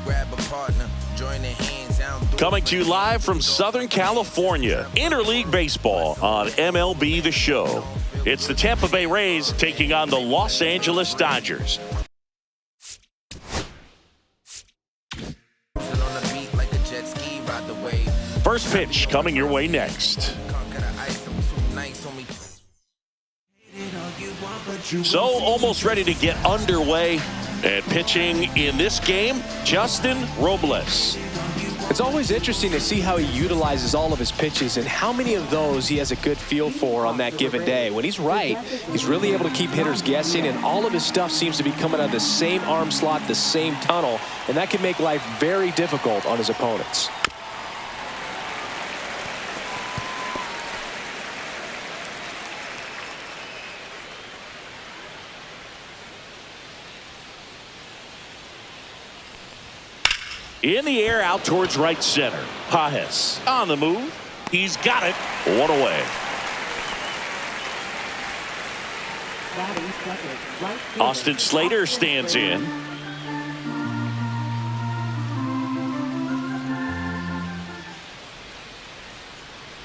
Grab a partner, join the hands down. Coming to you live from Southern California, Interleague Baseball on MLB The Show. It's the Tampa Bay Rays taking on the Los Angeles Dodgers. First pitch coming your way next. So almost ready to get underway, and pitching in this game, Justin Robles. It's always interesting to see how he utilizes all of his pitches and how many of those he has a good feel for on that given day. When he's right, he's really able to keep hitters guessing, and all of his stuff seems to be coming out of the same arm slot, the same tunnel, and that can make life very difficult on his opponents. In the air, out towards right center. Pages on the move. He's got it. One away. Austin Slater stands in.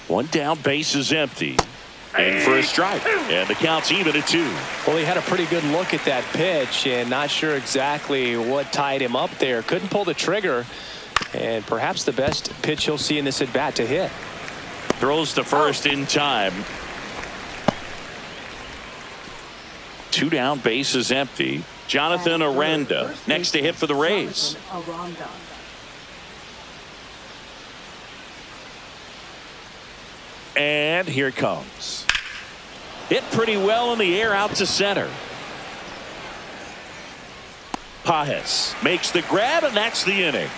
One down, base is empty. And for a strike. And the count's even at 2. Well, he had a pretty good look at that pitch and not sure exactly what tied him up there. Couldn't pull the trigger. And perhaps the best pitch he'll see in this at bat to hit. Throws to first in time. 2 down, base is empty. Jonathan Aranda next to hit for the Rays. And here it comes. Hit pretty well in the air out to center. Pages makes the grab, and that's the inning.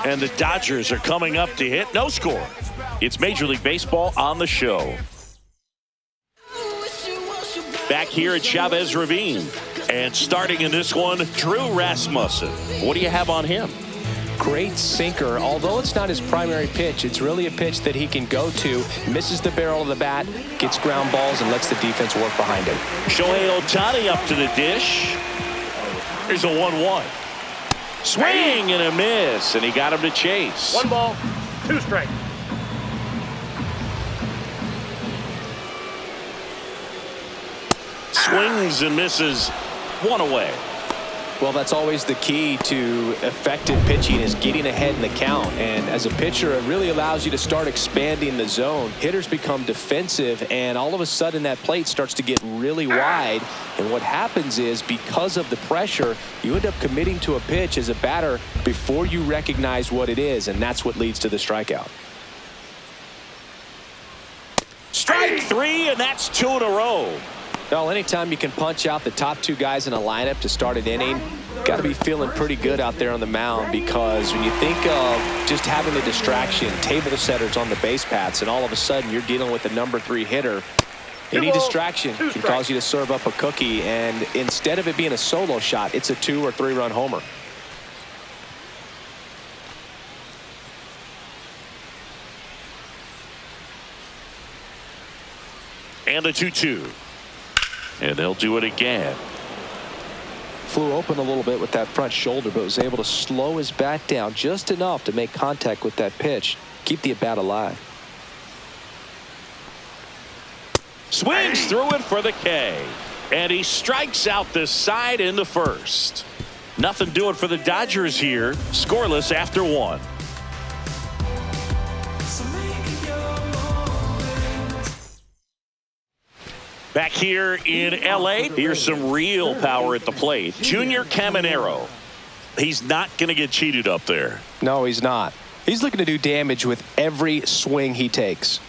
And the Dodgers are coming up to hit. No score. It's Major League Baseball on the show. Back here at Chavez Ravine. And starting in this one, Drew Rasmussen. What do you have on him? Great sinker. Although it's not his primary pitch, it's really a pitch that he can go to. Misses the barrel of the bat, gets ground balls, and lets the defense work behind him. Shohei Ohtani up to the dish. Here's a 1-1. Swing and a miss, and he got him to chase. 1 ball, 2 strikes. Swings and misses, 1 away. Well, that's always the key to effective pitching, is getting ahead in the count. And as a pitcher, it really allows you to start expanding the zone. Hitters become defensive, and all of a sudden that plate starts to get really wide. And what happens is, because of the pressure, you end up committing to a pitch as a batter before you recognize what it is, and that's what leads to the strikeout. Strike 3, and that's 2 in a row. Well, anytime you can punch out the top 2 guys in a lineup to start an inning, got to be feeling pretty good out there on the mound, because when you think of just having a distraction, table setters on the base paths, and all of a sudden you're dealing with the number 3 hitter, any distraction can cause you to serve up a cookie, and instead of it being a solo shot, it's a 2 or 3 run homer. And the 2-2. And they'll do it again. Flew open a little bit with that front shoulder, but was able to slow his bat down just enough to make contact with that pitch, keep the at-bat alive. Swings through it for the K. And he strikes out the side in the first. Nothing doing for the Dodgers here. Scoreless after 1. Back here in L.A., here's some real power at the plate. Junior Caminero. He's not going to get cheated up there. No, he's not. He's looking to do damage with every swing he takes.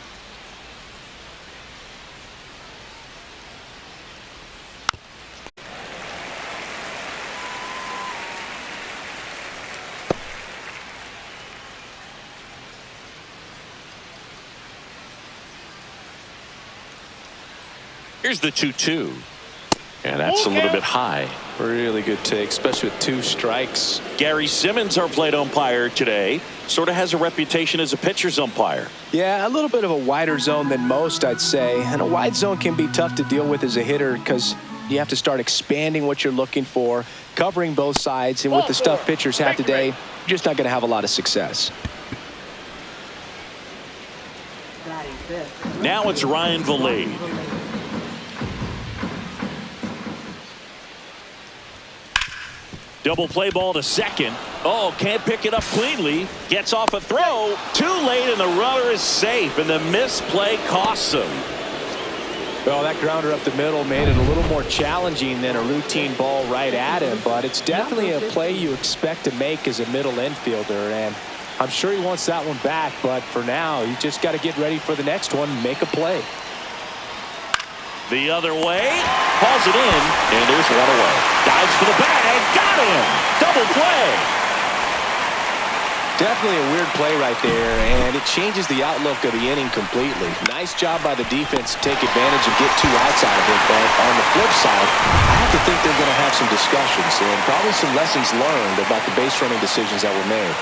Here's the 2-2. And that's a little bit high. Really good take, especially with 2 strikes. Gary Simmons, our plate umpire today, sort of has a reputation as a pitcher's umpire. Yeah, a little bit of a wider zone than most, I'd say. And a wide zone can be tough to deal with as a hitter because you have to start expanding what you're looking for, covering both sides, and with the stuff pitchers have today, you're just not going to have a lot of success. Now it's Ryan Valade. Double play ball to second. Oh, can't pick it up cleanly. Gets off a throw. Too late, and the runner is safe, and the misplay costs him. Well, that grounder up the middle made it a little more challenging than a routine ball right at him, but it's definitely a play you expect to make as a middle infielder, and I'm sure he wants that one back, but for now, you just got to get ready for the next one and make a play. The other way, hauls it in, and there's one away. Dives for the bag, got him! Double play! Definitely a weird play right there, and it changes the outlook of the inning completely. Nice job by the defense to take advantage and get 2 outs out of it, but on the flip side, I have to think they're going to have some discussions and probably some lessons learned about the base running decisions that were made.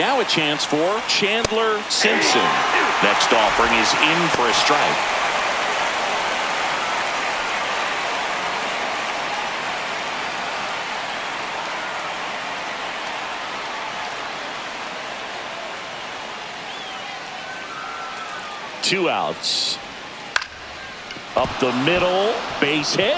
Now a chance for Chandler Simpson. Next offering is in for a strike. Two outs. Up the middle, base hit.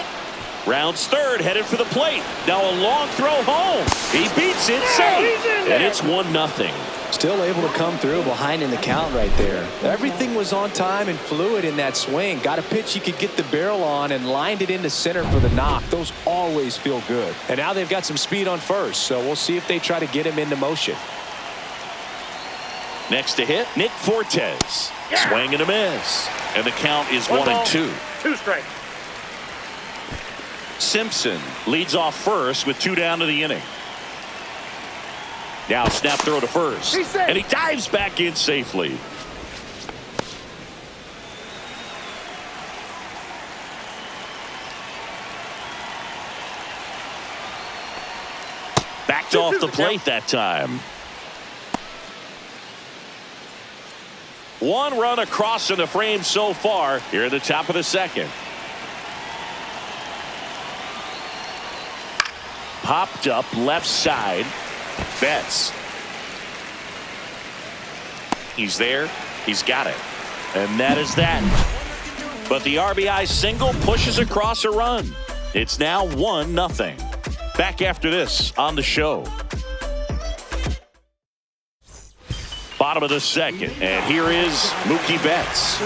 Rounds third, headed for the plate. Now a long throw home. He beats it, safe. And it's 1-0. Still able to come through behind in the count right there. Everything was on time and fluid in that swing. Got a pitch he could get the barrel on and lined it into center for the knock. Those always feel good. And now they've got some speed on first, so we'll see if they try to get him into motion. Next to hit, Nick Fortes. Swing and a miss. And the count is 1-2. 2 strikes. Simpson leads off first with 2 down to the inning. Now snap throw to first. And he dives back in safely. Backed off the plate that time. 1 run across in the frame so far here at the top of the second. Popped up left side. Betts. He's there. He's got it. And that is that. But the RBI single pushes across a run. It's now 1-0. Back after this on the show. Bottom of the second, and here is Mookie Betts. I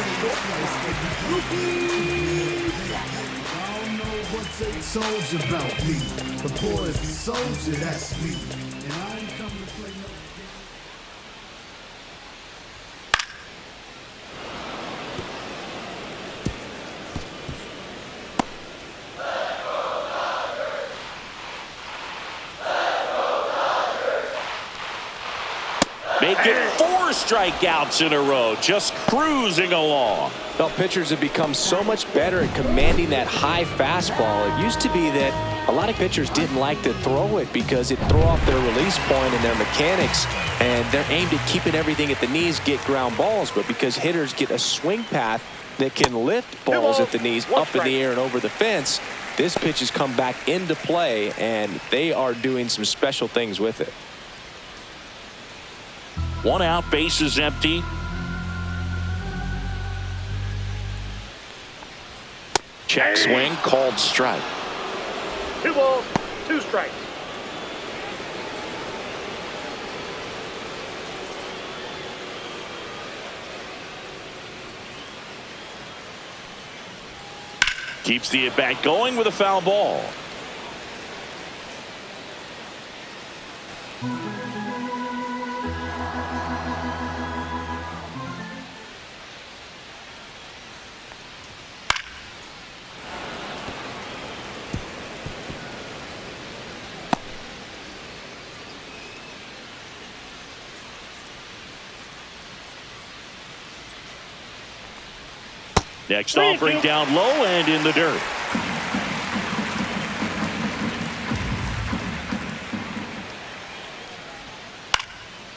don't know what they told you about me. The boy is a soldier, that's me. And I ain't coming to play no Making 4 strikeouts in a row, just cruising along. Well, pitchers have become so much better at commanding that high fastball. It used to be that a lot of pitchers didn't like to throw it because it threw off their release point and their mechanics, and they're aimed at keeping everything at the knees, get ground balls. But because hitters get a swing path that can lift balls at the knees up in the air and over the fence, this pitch has come back into play, and they are doing some special things with it. 1 out, base is empty. Check swing, called strike. 2 balls, 2 strikes. Keeps the at-bat going with a foul ball. Next offering down low and in the dirt.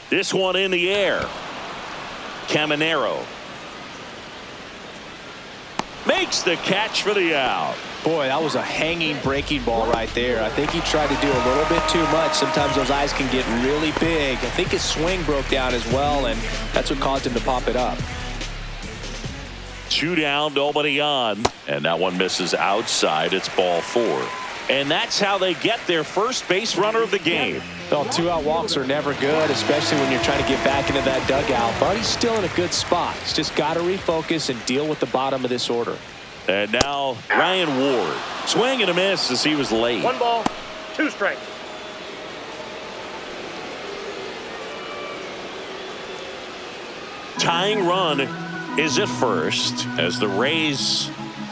This one in the air. Caminero. makes the catch for the out. Boy, that was a hanging breaking ball right there. I think he tried to do a little bit too much. Sometimes those eyes can get really big. I think his swing broke down as well, and that's what caused him to pop it up. 2 down, nobody on, and that one misses outside. It's ball 4. And that's how they get their first base runner of the game. Well, 2-out walks are never good, especially when you're trying to get back into that dugout. But he's still in a good spot. He's just got to refocus and deal with the bottom of this order. And now Ryan Ward. Swing and a miss as he was late. 1 ball, 2 strikes. Tying run is at first as the Rays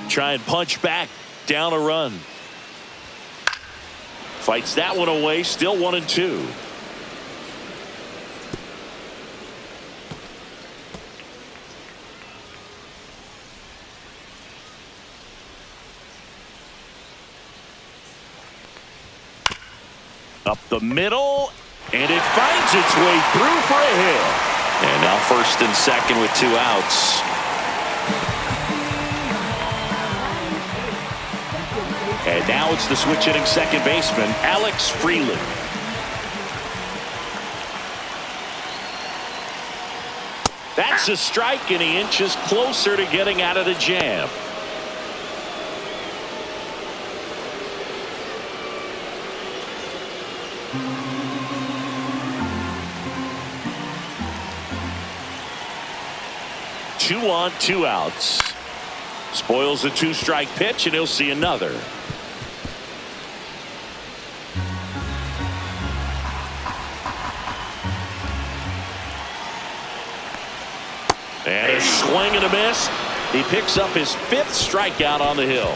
try and punch back down a run. Fights that one away, still 1-2. Up the middle, and it finds its way through for a hit. And now first and second with 2 outs. And now it's the switch hitting second baseman, Alex Freeland. That's a strike, and he inches closer to getting out of the jam. Two on, 2 outs. Spoils a 2-strike pitch, and he'll see another. And a swing and a miss. He picks up his 5th strikeout on the hill.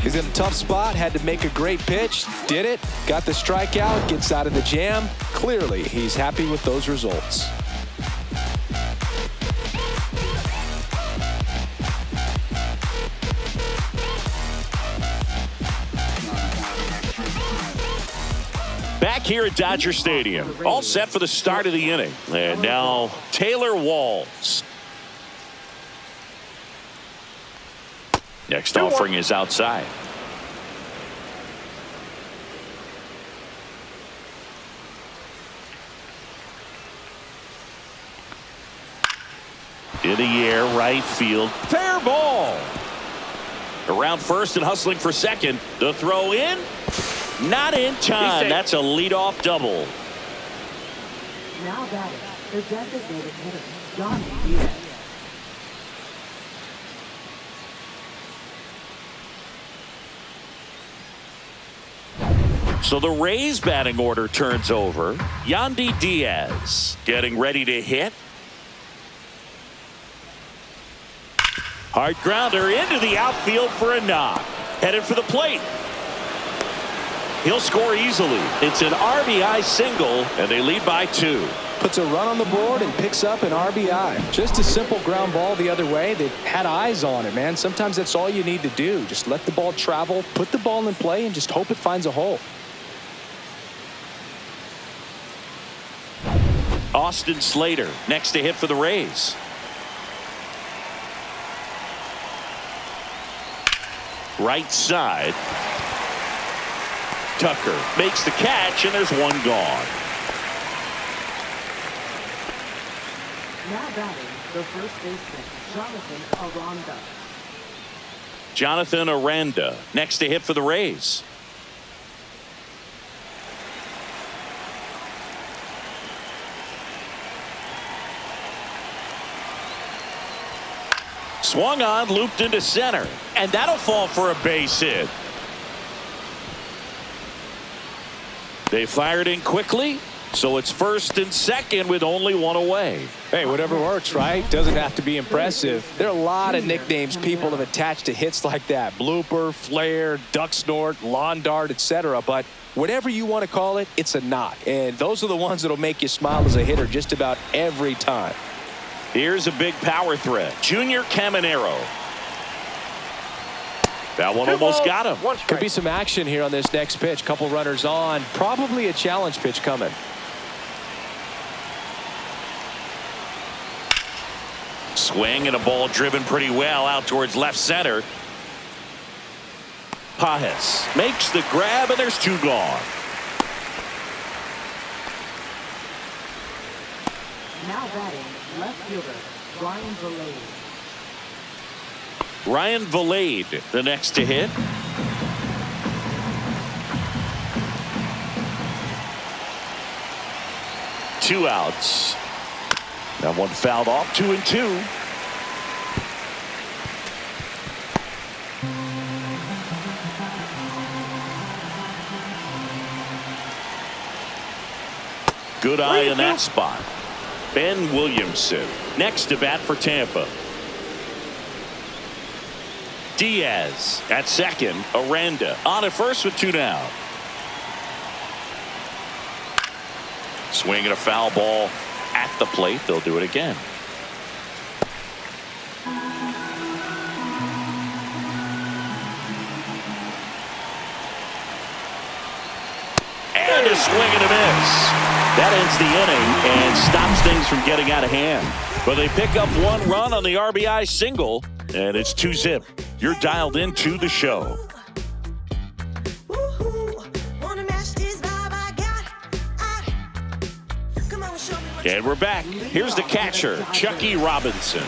He's in a tough spot, had to make a great pitch, did it, got the strikeout, gets out of the jam. Clearly, he's happy with those results. Back here at Dodger Stadium, all set for the start of the inning. And now Taylor Walls. Next offering is outside. In the air, right field, fair ball. Around first and hustling for second. The throw in. Not in time. That's a leadoff double. Now batting, the designated hitter, Johnny Diaz. So the Rays batting order turns over. Yandy Diaz getting ready to hit. Hard grounder into the outfield for a knock. Headed for the plate. He'll score easily. It's an RBI single, and they lead by 2. Puts a run on the board and picks up an RBI. Just a simple ground ball the other way. They had eyes on it, man. Sometimes that's all you need to do. Just let the ball travel, put the ball in play, and just hope it finds a hole. Austin Slater next to hit for the Rays. Right side. Tucker makes the catch, and there's one gone. Now batting, the first baseman, Jonathan Aranda. Jonathan Aranda next to hit for the Rays. Swung on, looped into center, and that'll fall for a base hit. They fired in quickly, so it's first and second with only one away. Hey, whatever works, right? Doesn't have to be impressive. There are a lot of nicknames people have attached to hits like that. Blooper, flare, duck snort, lawn dart, etc. But whatever you want to call it, it's a knock. And those are the ones that'll make you smile as a hitter just about every time. Here's a big power threat. Junior Caminero. That one almost got him. Could be some action here on this next pitch. Couple runners on. Probably a challenge pitch coming. Swing and a ball driven pretty well out towards left center. Pajes makes the grab, and there's 2 gone. Now batting, left fielder, Ryan Valade. Ryan Valade, the next to hit. Two outs. That one fouled off. 2-2. Good eye in that spot. Ben Williamson next to bat for Tampa. Diaz at second. Aranda on at first with 2 down. Swing and a foul ball at the plate. They'll do it again. And a swing and a miss. That ends the inning and stops things from getting out of hand. But they pick up 1 run on the RBI single, and it's 2-zip. You're dialed into the show. And we're back. Here's the catcher, Chucky Robinson.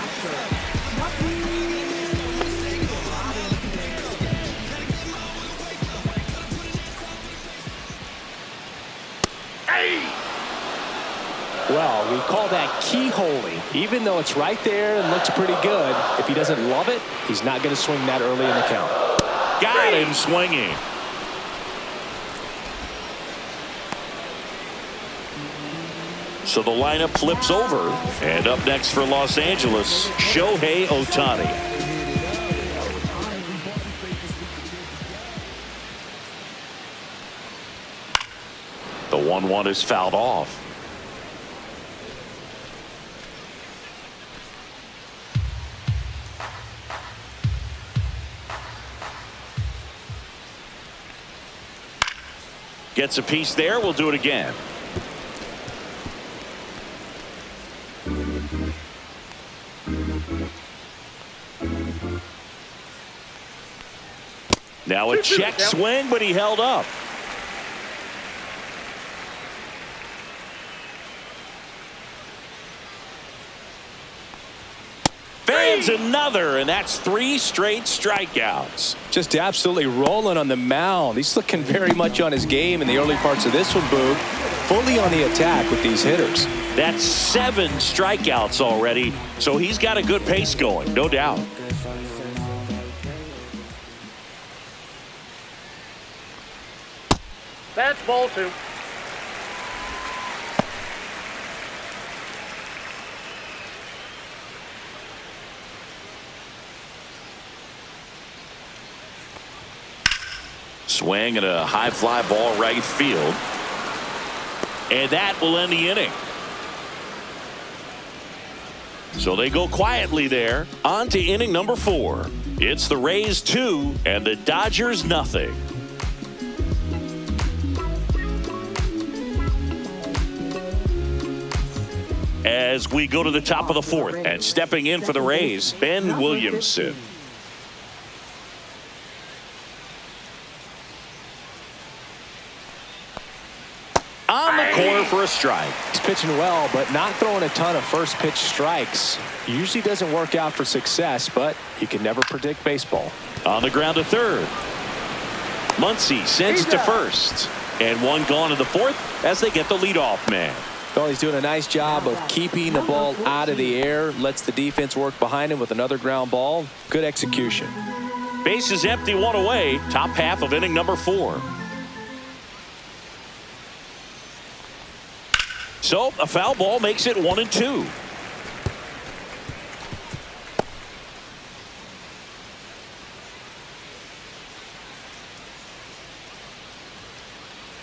Well, we call that keyholing. Even though it's right there and looks pretty good, if he doesn't love it, he's not going to swing that early in the count. Got him swinging. So the lineup flips over. And up next for Los Angeles, Shohei Ohtani. The 1-1 is fouled off. Gets a piece there. We'll do it again. Now a check swing, but he held up. Fans another, and that's 3 straight strikeouts. Just absolutely rolling on the mound. He's looking very much on his game in the early parts of this one, Boog. Fully on the attack with these hitters. That's 7 strikeouts already, so he's got a good pace going, no doubt. That's ball 2. Swing and a high fly ball right field. And that will end the inning. So they go quietly there. On to inning number 4. It's the Rays 2 and the Dodgers nothing. As we go to the top of the 4th, and stepping in for the Rays, Ben Williamson. On the corner for a strike. He's pitching well, but not throwing a ton of first pitch strikes. Usually doesn't work out for success, but you can never predict baseball. On the ground to third. Muncy sends it to first. And 1 gone in the 4th as they get the leadoff man. Well, he's doing a nice job of keeping the ball out of the air. Lets the defense work behind him with another ground ball. Good execution. Base is empty, 1 away. Top half of inning number 4. So a foul ball makes it 1-2.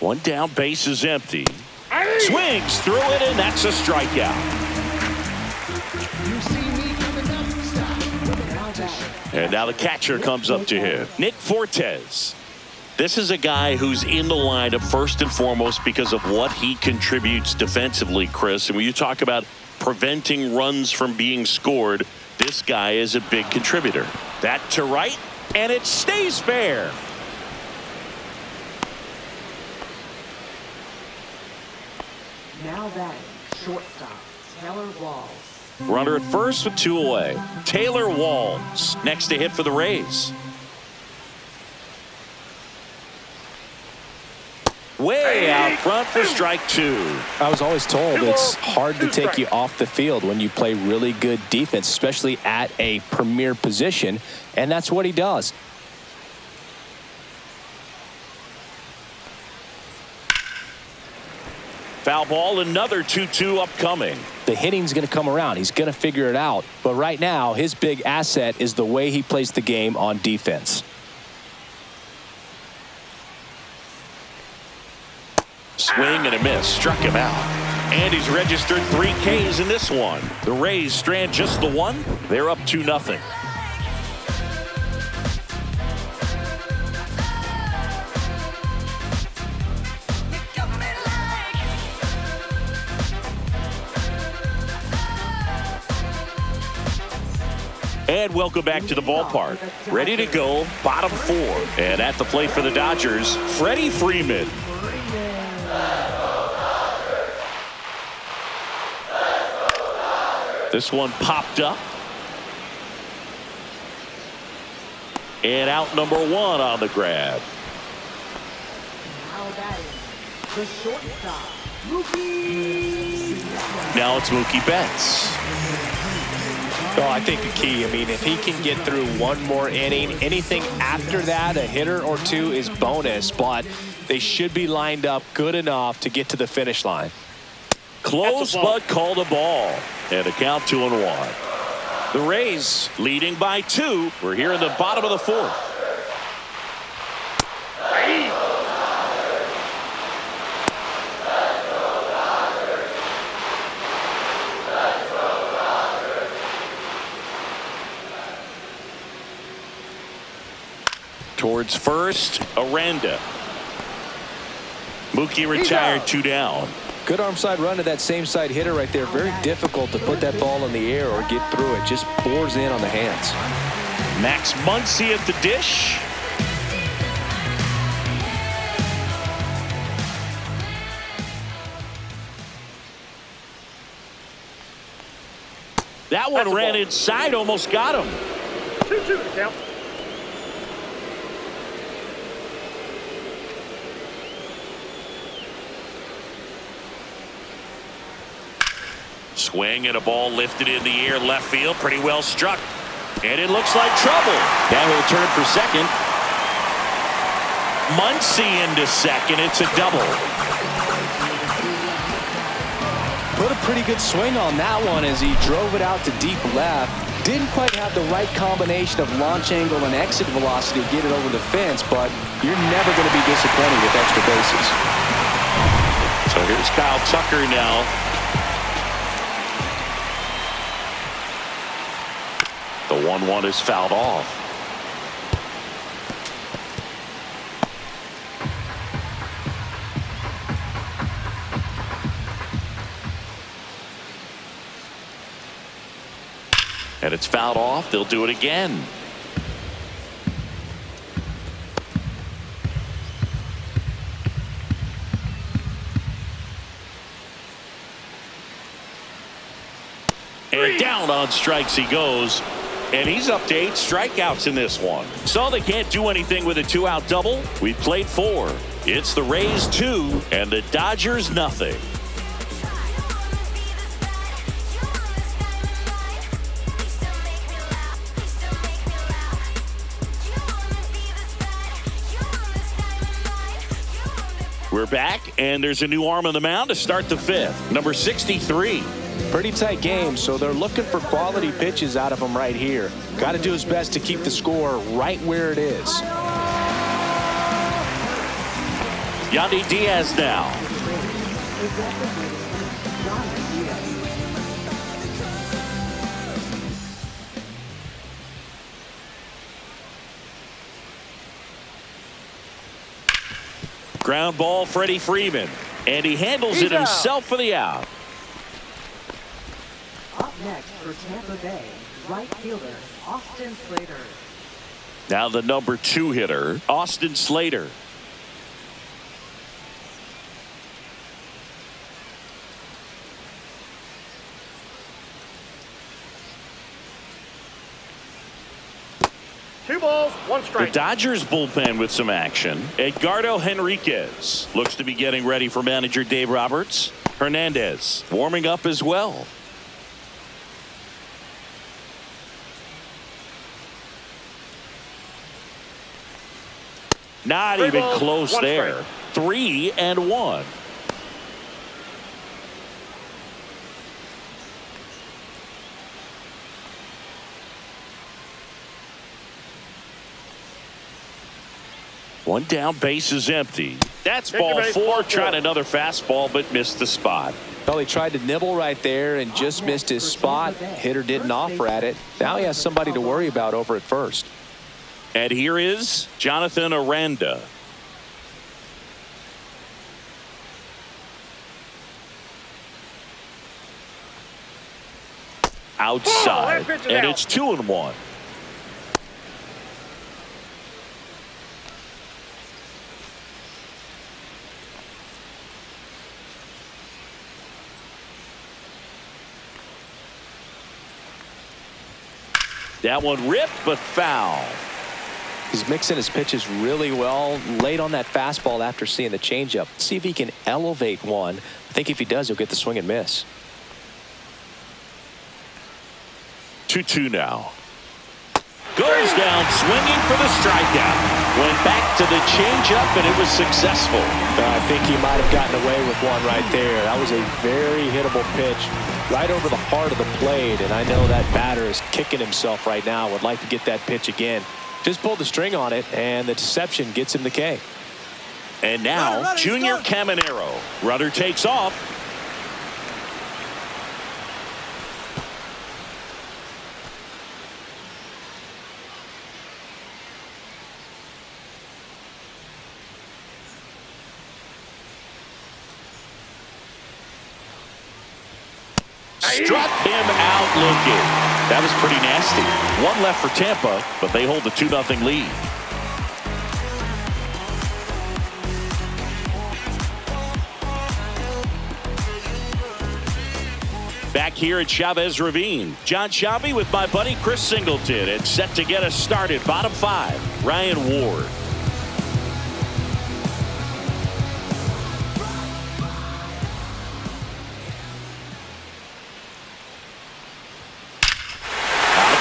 One down, base is empty. Swings through it, and that's a strikeout. And now the catcher comes up to him. Nick Fortes. This is a guy who's in the lineup first and foremost because of what he contributes defensively, Chris. And when you talk about preventing runs from being scored, This guy is a big contributor. That to right, and it stays fair. Now batting, shortstop, Taylor Walls. Runner at first with 2 away. Taylor Walls next to hit for the Rays. Way out front for strike 2. I was always told it's hard to take you off the field when you play really good defense, especially at a premier position, and that's what he does. Foul ball, another 2-2 upcoming. The hitting's going to come around. He's going to figure it out. But right now, his big asset is the way he plays the game on defense. Swing and a miss. Struck him out. And he's registered 3 Ks in this one. The Rays strand just the one. They're up 2-0. And welcome back to the ballpark. Ready to go, bottom 4. And at the plate for the Dodgers, Freddie Freeman. This one popped up. And out number 1 on the grab. Now batting, the shortstop, Mookie. Now it's Mookie Betts. Oh, I think the key, if he can get through one more inning, anything after that, a hitter or 2 is bonus, but they should be lined up good enough to get to the finish line. Close but called a ball. And a count 2-1. The Rays leading by 2. We're here in the bottom of the 4th. Towards first, Aranda. Mookie retired, 2 down. Good arm side run to that same side hitter right there. Very difficult to put that ball in the air or get through it. Just bores in on the hands. Max Muncy at the dish. That one ran inside, almost got him. 2-2 to count. Swing and a ball lifted in the air, left field, pretty well struck. And it looks like trouble. That will turn for second. Muncy into second. It's a double. Put a pretty good swing on that one as he drove it out to deep left. Didn't quite have the right combination of launch angle and exit velocity to get it over the fence, but you're never going to be disappointed with extra bases. So here's Kyle Tucker now. The 1-1 is fouled off. And it's fouled off. They'll do it again. And down on strikes he goes. And he's up to 8 strikeouts in this one. So they can't do anything with a 2-out double. We played 4. It's the Rays 2 and the Dodgers nothing. We're back, and there's a new arm on the mound to start the 5th. Number 63. Pretty tight game, so they're looking for quality pitches out of him right here. Got to do his best to keep the score right where it is. Yandy Diaz now. Ground ball, Freddie Freeman. And he handles it himself for the out. Up next for Tampa Bay, right fielder, Austin Slater. Now the number 2 hitter, Austin Slater. Two balls, one The strike. Dodgers bullpen with some action. Edgardo Henriquez looks to be getting ready for manager Dave Roberts. Hernandez warming up as well. Not Three even balls, close one there. strike. 3-1. One down, base is empty. That's Take ball your base, 4. ball 4. Tried another fastball, but missed the spot. Well, he tried to nibble right there and just missed his spot. Hitter didn't offer at it. Now he has somebody to worry about over at first. And here is Jonathan Aranda. Outside, that pitch is and out. it's 2-1. That one ripped, but foul. He's mixing his pitches really well. Late on that fastball after seeing the changeup. See if he can elevate one. I think if he does, he'll get the swing and miss. 2-2 now. Goes down swinging for the strikeout. Went back to the changeup, and it was successful. I think he might have gotten away with one right there. That was a very hittable pitch right over the heart of the plate, and I know that batter is kicking himself right now. Would like to get that pitch again. Just pulled the string on it, and the deception gets him the K. And now Junior Caminero. Runner takes off. Struck him out looking. That was pretty nasty. One left for Tampa, but they hold the 2-0 lead. Back here at Chavez Ravine, John Shabby with my buddy Chris Singleton. It's set to get us started. Bottom 5, Ryan Ward.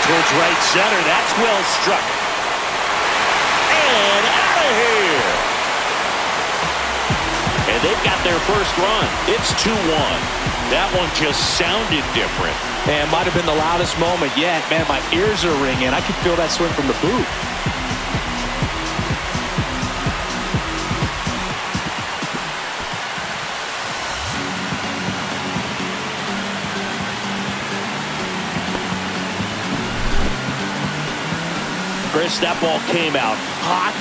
Towards right center. That's well struck. And out of here. And they've got their first run. It's 2-1. That one just sounded different. And might have been the loudest moment yet. Man, my ears are ringing. I can feel that swing from the booth. Chris, that ball came out hot.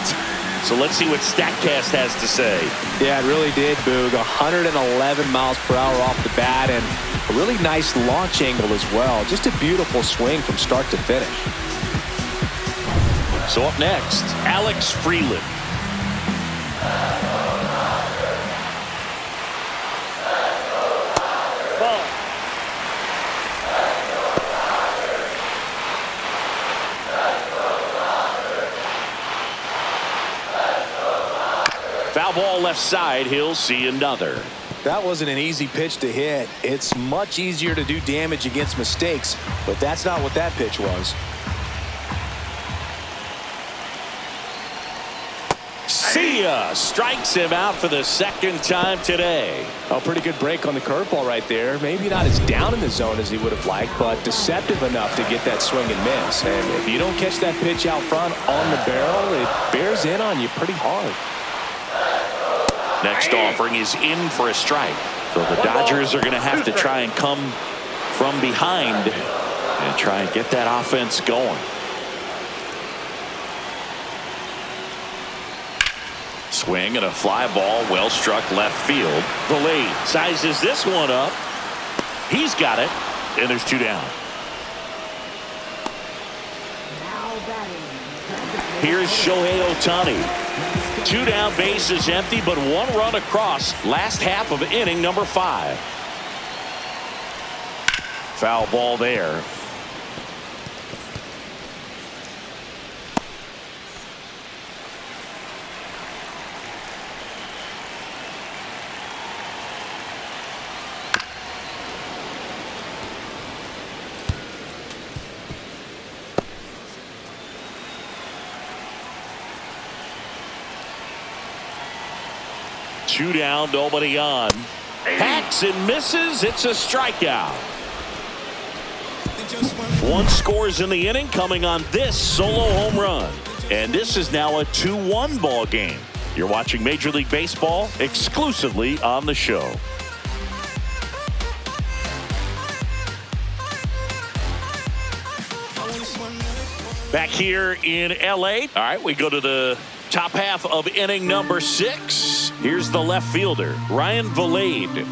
So let's see what StatCast has to say. Yeah, it really did, Boog. 111 miles per hour off the bat, and a really nice launch angle as well. Just a beautiful swing from start to finish. So up next, Alex Freeland. Ball. Foul ball left side. He'll see another. That wasn't an easy pitch to hit. It's much easier to do damage against mistakes, but that's not what that pitch was. See ya. Strikes him out for the second time today. A pretty good break on the curveball right there. Maybe not as down in the zone as he would have liked, but deceptive enough to get that swing and miss. And if you don't catch that pitch out front on the barrel, it bears in on you pretty hard. Next offering is in for a strike. So the Dodgers are going to have to try and come from behind and try and get that offense going. Swing and a fly ball, well struck left field. Valade sizes this one up. He's got it, and there's 2 down. Here's Shohei Ohtani. 2 down, bases empty, but 1 run across. Last half of inning number 5. Foul ball there. Two down, nobody on. Hacks and misses. It's a strikeout. 1 scores in the inning, coming on this solo home run. And this is now a 2-1 ball game. You're watching Major League Baseball exclusively on the show. Back here in LA. All right, we go to the top half of inning number 6. Here's the left fielder, Ryan Valade.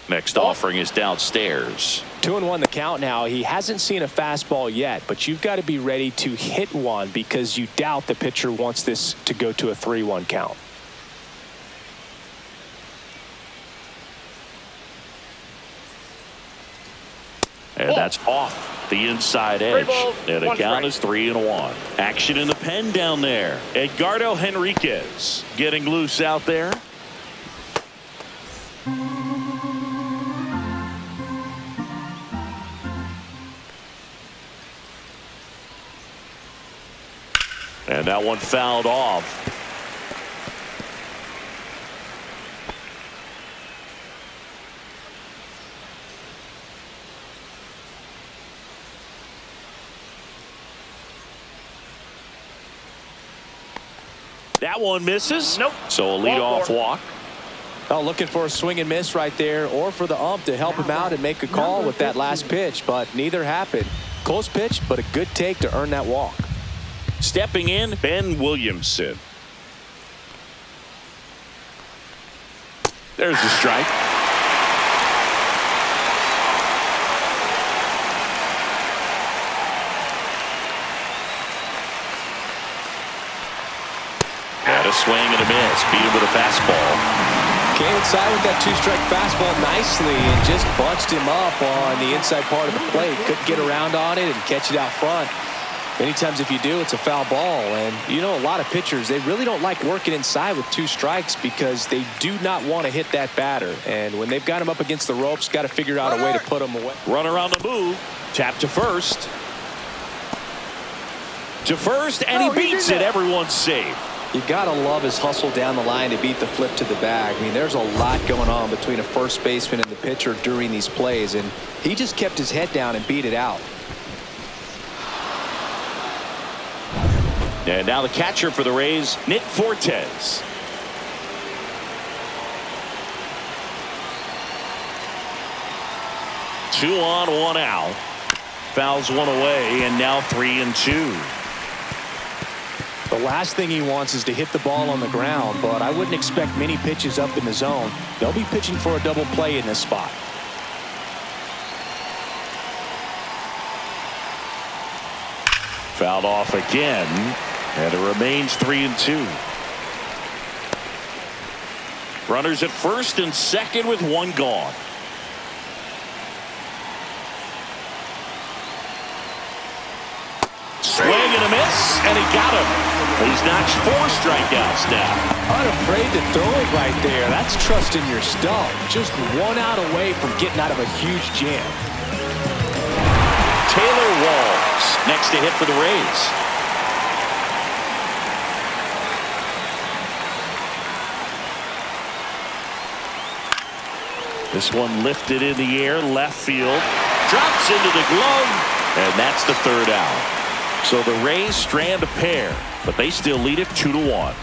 Next offering is downstairs. 2-1 the count now. He hasn't seen a fastball yet, but you've got to be ready to hit one because you doubt the pitcher wants this to go to a 3-1 count. And that's off the inside edge. And the count is 3-1. Action in the pen down there. Edgardo Henriquez getting loose out there. And that one fouled off. That one misses. Nope. So a leadoff walk. Oh, looking for a swing and miss right there, or for the ump to help him out and make a call with that last pitch, but neither happened. Close pitch, but a good take to earn that walk. Stepping in, Ben Williamson. There's the strike. And a swing and a miss. Beat him with a fastball. Came inside with that 2-strike fastball nicely and just bunched him up on the inside part of the plate. Couldn't get around on it and catch it out front. Many times if you do, it's a foul ball. And you know, a lot of pitchers, they really don't like working inside with 2 strikes because they do not want to hit that batter. And when they've got him up against the ropes, got to figure out a way to put him away. Runner on the move. Tap to first. To first, and he beats it. Everyone's safe. You got to love his hustle down the line to beat the flip to the bag. I mean, there's a lot going on between a first baseman and the pitcher during these plays, and he just kept his head down and beat it out. And now the catcher for the Rays, Nick Fortes. Two on, 1 out. Fouls one away, and now 3-2. The last thing he wants is to hit the ball on the ground, but I wouldn't expect many pitches up in the zone. They'll be pitching for a double play in this spot. Fouled off again, and it remains 3-2. Runners at first and second with 1 gone. Swing and a miss, and he got him. He's notched 4 strikeouts now. Unafraid to throw it right there. That's trusting your stuff. Just 1 out away from getting out of a huge jam. Taylor Walls next to hit for the Rays. This one lifted in the air, left field, drops into the glove, and that's the 3rd out. So the Rays strand a pair, but they still lead it 2-1.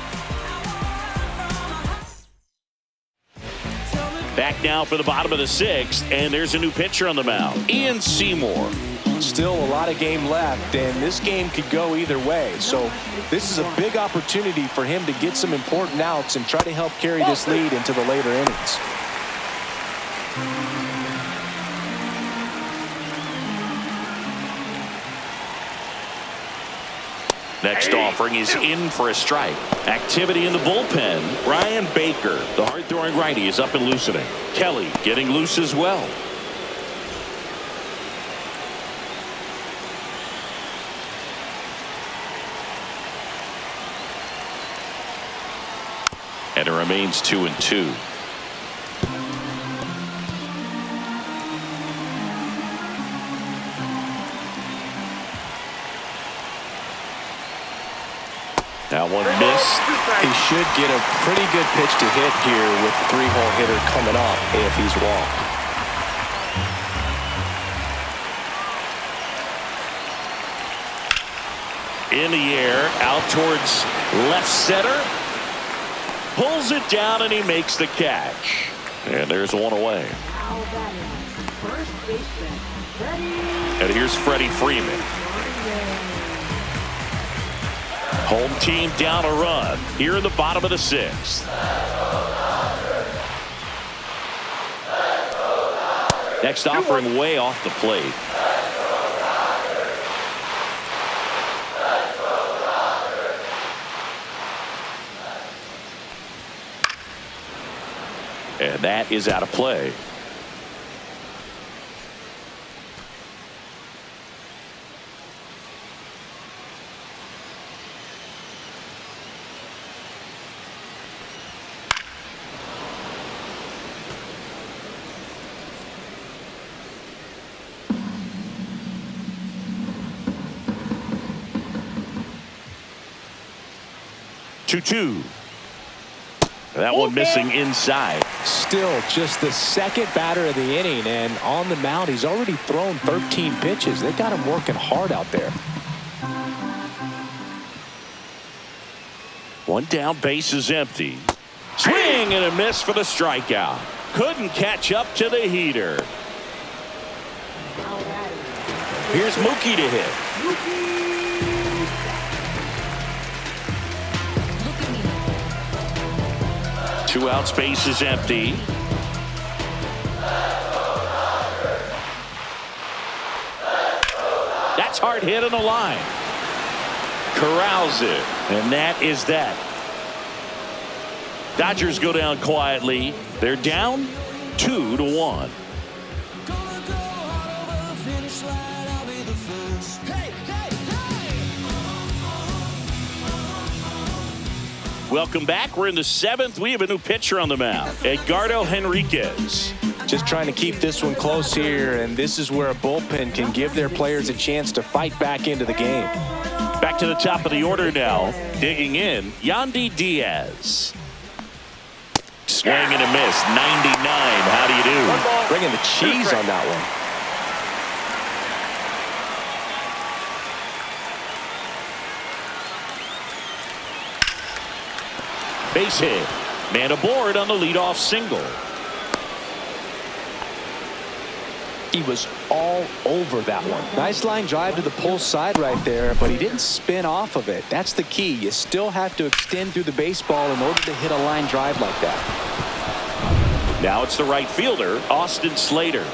Back now for the bottom of the 6th, and there's a new pitcher on the mound, Ian Seymour. Still a lot of game left, and this game could go either way. So this is a big opportunity for him to get some important outs and try to help carry this lead into the later innings. Next offering is in for a strike. Activity in the bullpen. Ryan Baker, the hard-throwing righty, is up and loosening. Kelly getting loose as well. And it remains 2-2. That one missed. He should get a pretty good pitch to hit here with the 3-hole hitter coming up if he's walked. In the air, out towards left center. Pulls it down and he makes the catch. And there's one away. Now batting, first baseman, Freddie. And here's Freddie Freeman. Home team down a run here in the bottom of the 6th. Next offering way off the plate. And that is out of play. Two. That one missing inside. Still just the second batter of the inning, and on the mound he's already thrown 13 pitches. They got him working hard out there. One down, base is empty. Swing and a miss for the strikeout. Couldn't catch up to the heater. Here's Mookie to hit. 2 outs, base is empty. That's hard hit on the line. Corrals it, and that is that. Dodgers go down quietly. They're down 2-1. Welcome back. We're in the 7th. We have a new pitcher on the mound, Edgardo Henriquez. Just trying to keep this one close here, and this is where a bullpen can give their players a chance to fight back into the game. Back to the top of the order now. Digging in, Yandy Diaz. Swing and a miss. 99. How do you do? Bringing the cheese on that one. Base hit. Man aboard on the leadoff single. He was all over that one. Nice line drive to the pull side right there, but he didn't spin off of it. That's the key. You still have to extend through the baseball in order to hit a line drive like that. Now it's the right fielder, Austin Slater.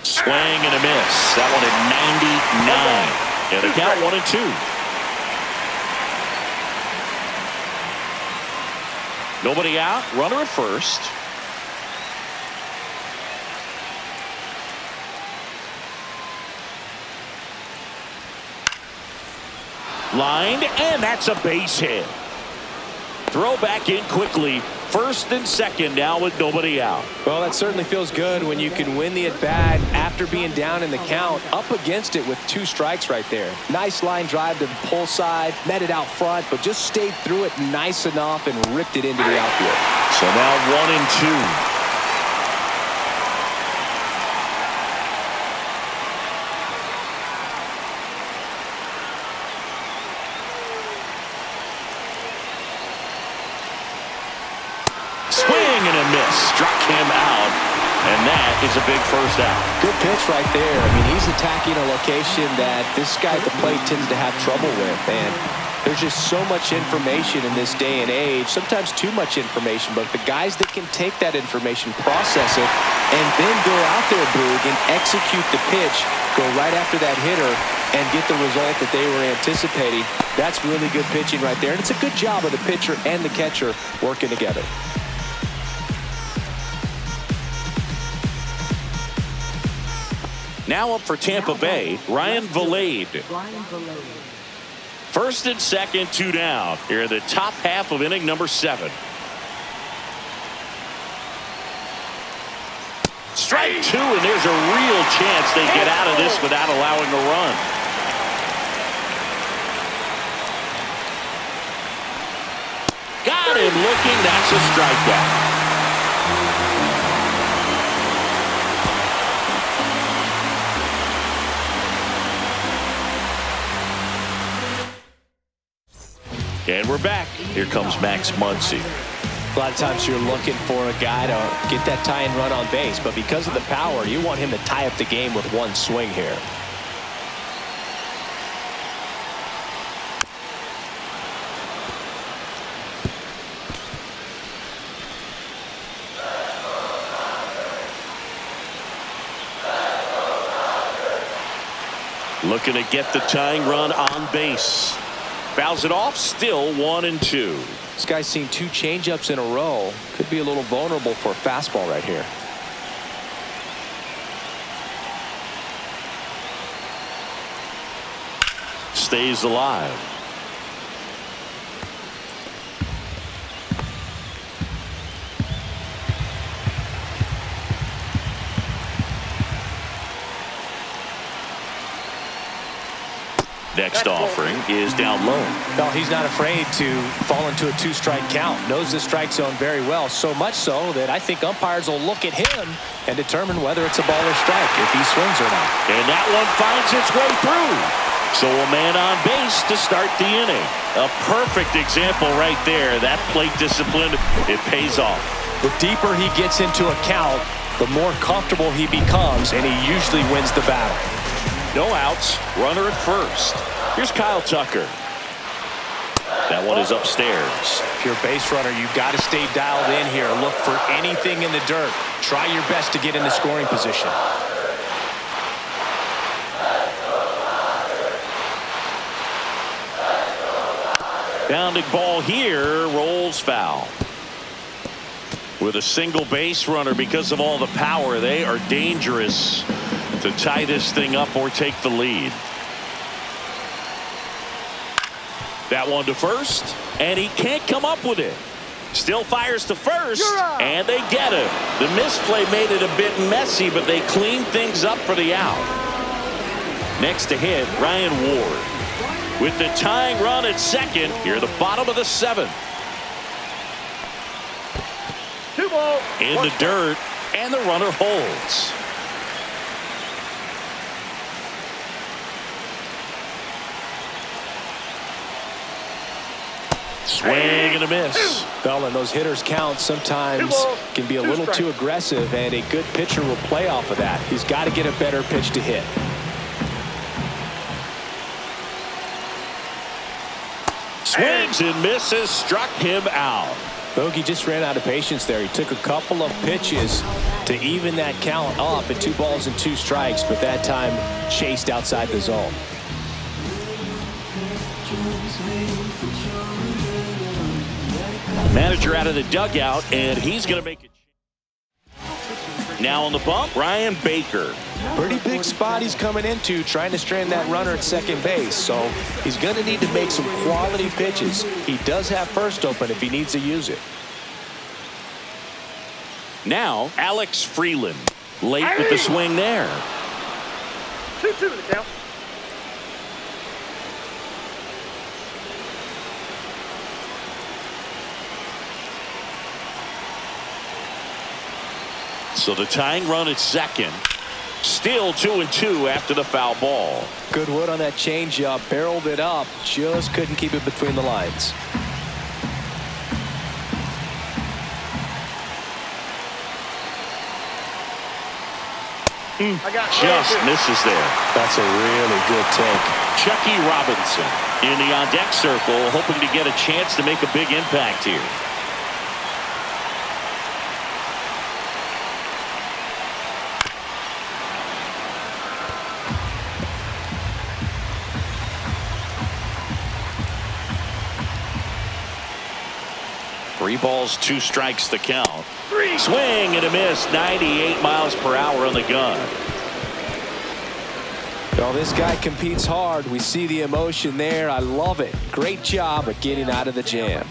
Swing and a miss. That one at 99. And the count 1-2. Nobody out. Runner at first. Lined, and that's a base hit. Throw back in quickly. First and second now with nobody out. Well, that certainly feels good when you can win the at-bat after being down in the count, up against it with 2 strikes right there. Nice line drive to the pull side, met it out front, but just stayed through it nice enough and ripped it into the outfield. So now 1-2. Struck him out, and that is a big first out. Good pitch right there. I mean, he's attacking a location that this guy at the plate tends to have trouble with, and There's just so much information in this day and age, sometimes too much information, but the guys that can take that information, process it, and then go out there, Boog, and execute the pitch, go right after that hitter, and get the result that they were anticipating. That's really good pitching right there, and it's a good job of the pitcher and the catcher working together. Now up for Tampa Bay, Ryan Valade. Ryan Valade. First and second, 2 down. Here in the top half of inning number 7. Strike 2, and there's a real chance they get out of this without allowing a run. Got him looking. That's a strikeout. And we're back. Here comes Max Muncy. A lot of times you're looking for a guy to get that tie-in run on base, but because of the power, you want him to tie up the game with one swing here. Looking to get the tying run on base. Fouls it off, still 1-2. This guy's seen 2 changeups in a row. Could be a little vulnerable for a fastball right here. Stays alive. Next offering is down low. No, he's not afraid to fall into a 2-strike count. Knows the strike zone very well. So much so that I think umpires will look at him and determine whether it's a ball or strike, if he swings or not. And that one finds its way through. So a man on base to start the inning. A perfect example right there. That plate discipline, it pays off. The deeper he gets into a count, the more comfortable he becomes, and he usually wins the battle. No outs, runner at first. Here's Kyle Tucker. That one is upstairs. If you're a base runner, you've got to stay dialed in here. Look for anything in the dirt. Try your best to get in the scoring position. Bounding ball here, rolls foul. With a single base runner, because of all the power, they are dangerous to tie this thing up or take the lead. That one to first, and he can't come up with it. Still fires to first, and they get it. The misplay made it a bit messy, but they cleaned things up for the out. Next to hit, Ryan Ward. With the tying run at second, here at the bottom of the 7th. 2 balls. In the dirt, and the runner holds. Swing and a miss. Well, and those hitters count sometimes can be a little too aggressive, and a good pitcher will play off of that. He's got to get a better pitch to hit. Swings and misses, struck him out. Bogey just ran out of patience there. He took a couple of pitches to even that count up at 2 balls and 2 strikes, but that time chased outside the zone. Manager out of the dugout, and he's going to make it. Now on the bump, Ryan Baker. Pretty big spot he's coming into, trying to strand that runner at second base. So he's going to need to make some quality pitches. He does have first open if he needs to use it. Now Alex Freeland, late with the swing there. 2-2 the count. So the tying run at second. Still 2-2 after the foul ball. Good wood on that changeup. Barreled it up. Just couldn't keep it between the lines. Just misses there. That's a really good take. Chucky Robinson in the on-deck circle, hoping to get a chance to make a big impact here. Three balls, two strikes the count. Swing and a miss. 98 miles per hour on the gun. Well, this guy competes hard. We see the emotion there. I love it. Great job at getting out of the jam.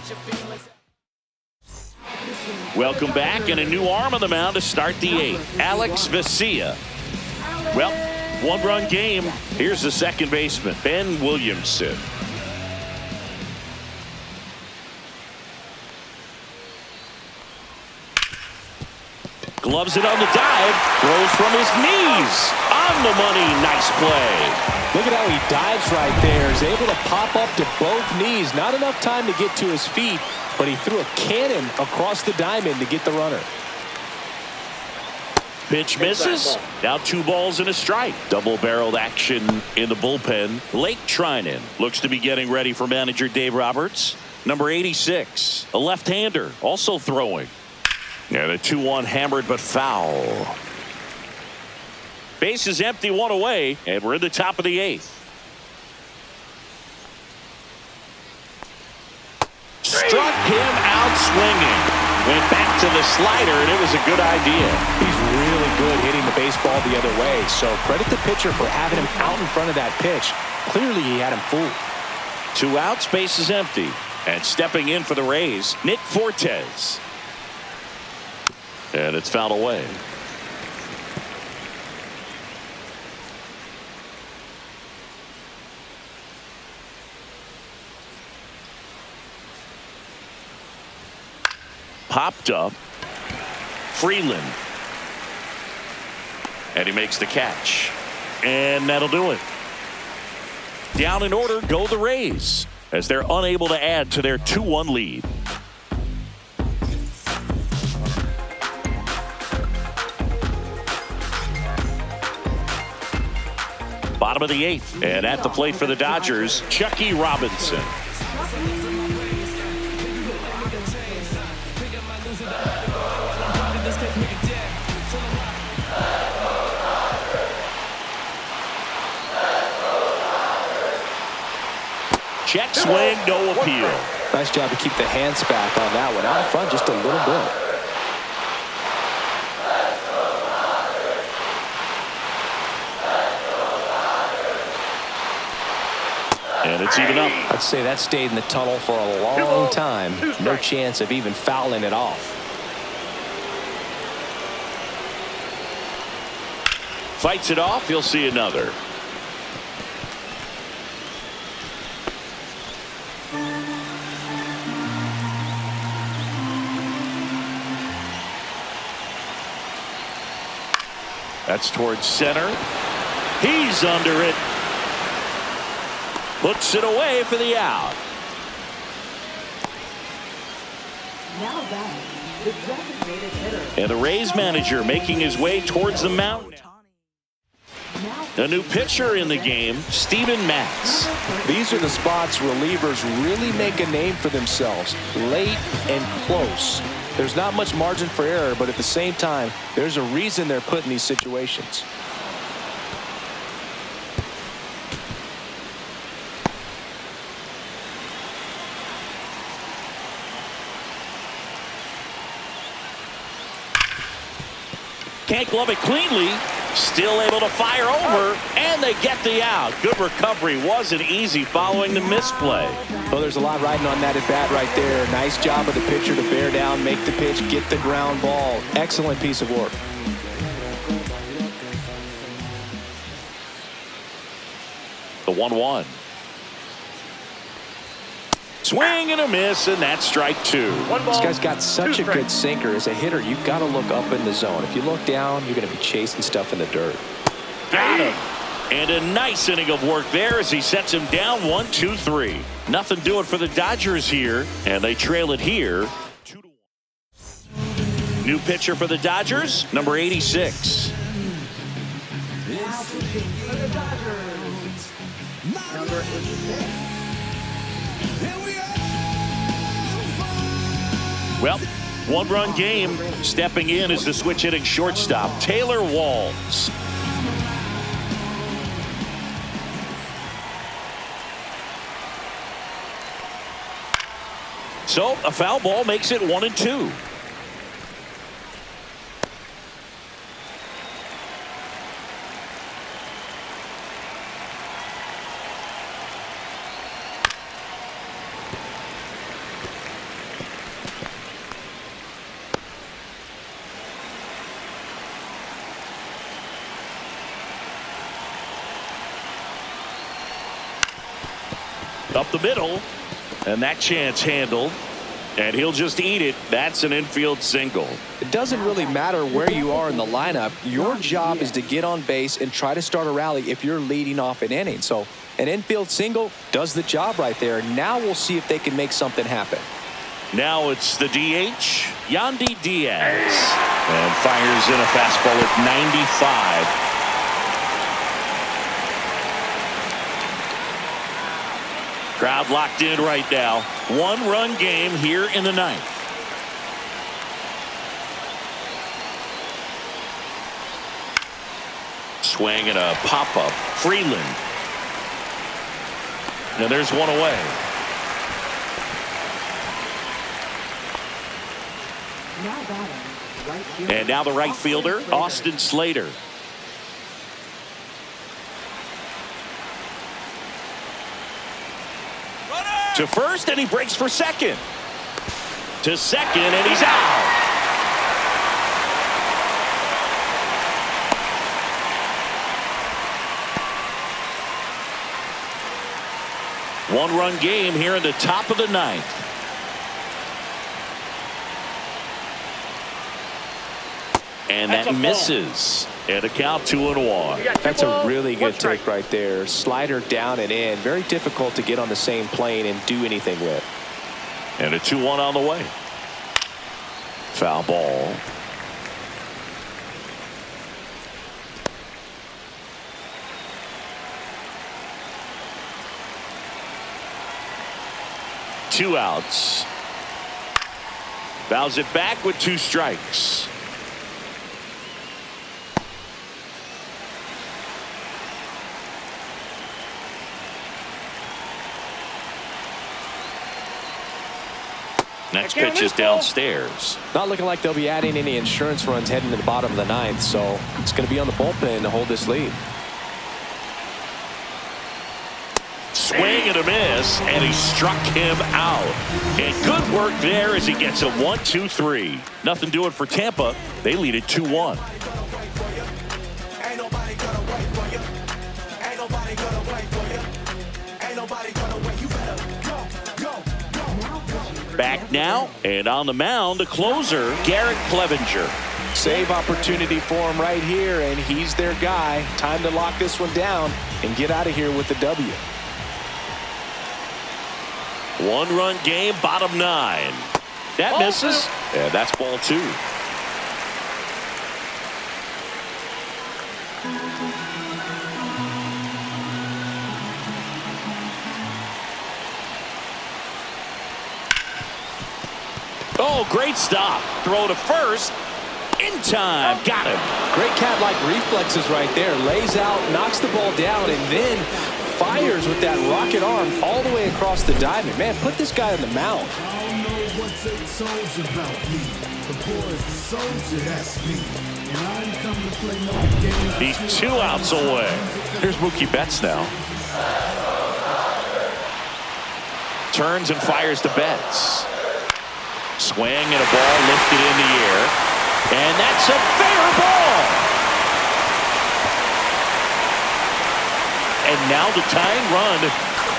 Welcome back, and a new arm on the mound to start the eighth. Alex Vesia. Well, one-run game. Here's the second baseman, Ben Williamson. Gloves it on the dive. Throws from his knees. On the money. Nice play. Look at how he dives right there. He's able to pop up to both knees. Not enough time to get to his feet, but he threw a cannon across the diamond to get the runner. Pitch misses. Now 2 balls and a strike. Double-barreled action in the bullpen. Lake Trinan looks to be getting ready for manager Dave Roberts. Number 86, a left-hander, also throwing. And a 2-1 hammered but foul. Base is empty, 1 away, and we're in the top of the 8th. Struck him out swinging. Went back to the slider, and it was a good idea. He's really good hitting the baseball the other way, so credit the pitcher for having him out in front of that pitch. Clearly he had him fooled. 2 outs, base is empty. And stepping in for the Rays, Nick Fortes. And it's fouled away. Popped up. Freeland. And he makes the catch. And that'll do it. Down in order go the Rays, as they're unable to add to their 2-1 lead. Bottom of the 8th, and at the plate for the Dodgers, Chucky Robinson. Check swing, no appeal. Nice job to keep the hands back on that one. Out in front just a little bit. And it's even up. I'd say that stayed in the tunnel for a long time. No chance of even fouling it off. Fights it off. He'll see another. That's towards center. He's under it. Puts it away for the out. Now batting, the designated hitter. And the Rays manager making his way towards the mound. A new pitcher in the game, Steven Matz. These are the spots relievers really make a name for themselves. Late and close. There's not much margin for error, but at the same time, there's a reason they're put in these situations. Can't glove it cleanly. Still able to fire over, and they get the out. Good recovery. Wasn't easy following the misplay. Well, there's a lot riding on that at bat right there. Nice job of the pitcher to bear down, make the pitch, get the ground ball. Excellent piece of work. The 1-1. Swing and a miss, and that's strike 2. This guy's got such a good sinker. As a hitter, you've got to look up in the zone. If you look down, you're going to be chasing stuff in the dirt. Got him. And a nice inning of work there as he sets him down 1-2-3. Nothing doing for the Dodgers here, and they trail it here 2-1. New pitcher for the Dodgers, number 86. Now pitching for the Dodgers, number 86. Well, one-run game. Stepping in is the switch hitting shortstop, Taylor Walls. So a foul ball makes it 1-2. Up the middle, and that chance handled, and he'll just eat it. That's an infield single. It doesn't really matter where you are in the lineup. Your job is to get on base and try to start a rally if you're leading off an inning. So an infield single does the job right there. Now we'll see if they can make something happen. Now it's the DH, Yandy Diaz, and fires in a fastball at 95. Crowd locked in right now. One-run game here in the ninth. Swing and a pop-up. Freeland. Now there's one away. Now batting, right fielder. And now the right fielder, Austin Slater. To first, and he breaks for second. To second, and he's out. One-run game here in the top of the ninth. And that misses. And a count 2-1. That's a really good take right there. Slider down and in. Very difficult to get on the same plane and do anything with. And a 2-1 on the way. Foul ball. Two outs. Fouls it back with 2 strikes. Next pitch is downstairs. Not looking like they'll be adding any insurance runs heading to the bottom of the ninth, so it's going to be on the bullpen to hold this lead. Swing and a miss, and he struck him out. And good work there as he gets a 1-2-3. Nothing doing for Tampa. They lead it 2-1. Back now, and on the mound, the closer, Garrett Clevenger. Save opportunity for him right here, and he's their guy. Time to lock this one down and get out of here with the W. One-run game, bottom 9. That misses, and that's ball 2. Oh, great stop. Throw to first. In time. Got him. Great cat-like reflexes right there. Lays out, knocks the ball down, and then fires with that rocket arm all the way across the diamond. Man, put this guy on the mound. I don't know what they told you about me. The boy's a soldier, that's me. And I ain't come to play no games. He's 2 outs away. Here's Mookie Betts now. Turns and fires to Betts. Swing and a ball lifted in the air. And that's a fair ball. And now the tying run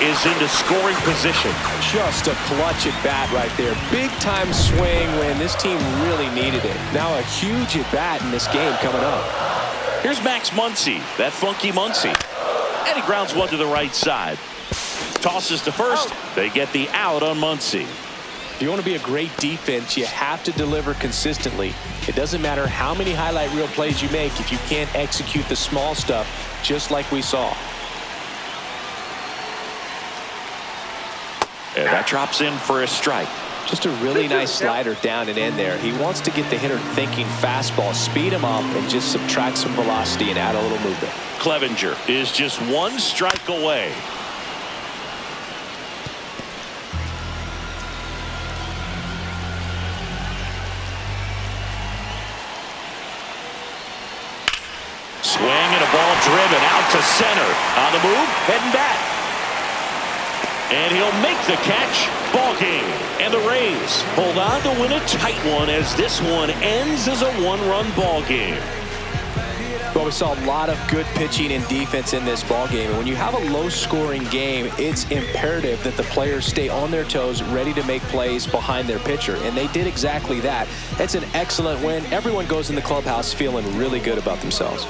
is into scoring position. Just a clutch at bat right there. Big time swing when this team really needed it. Now a huge at bat in this game coming up. Here's Max Muncy, that funky Muncy. And he grounds one to the right side. Tosses to first. They get the out on Muncy. If you want to be a great defense, you have to deliver consistently. It doesn't matter how many highlight reel plays you make if you can't execute the small stuff, just like we saw. And that drops in for a strike. Just a really nice slider down and in there. He wants to get the hitter thinking fastball, speed him up, and just subtract some velocity and add a little movement. Clevenger is just one strike away. Swing and a ball driven out to center. On the move, heading back. And he'll make the catch. Ball game. And the Rays hold on to win a tight one as this one ends as a one-run ball game. Well, we saw a lot of good pitching and defense in this ball game. And when you have a low-scoring game, it's imperative that the players stay on their toes, ready to make plays behind their pitcher. And they did exactly that. It's an excellent win. Everyone goes in the clubhouse feeling really good about themselves.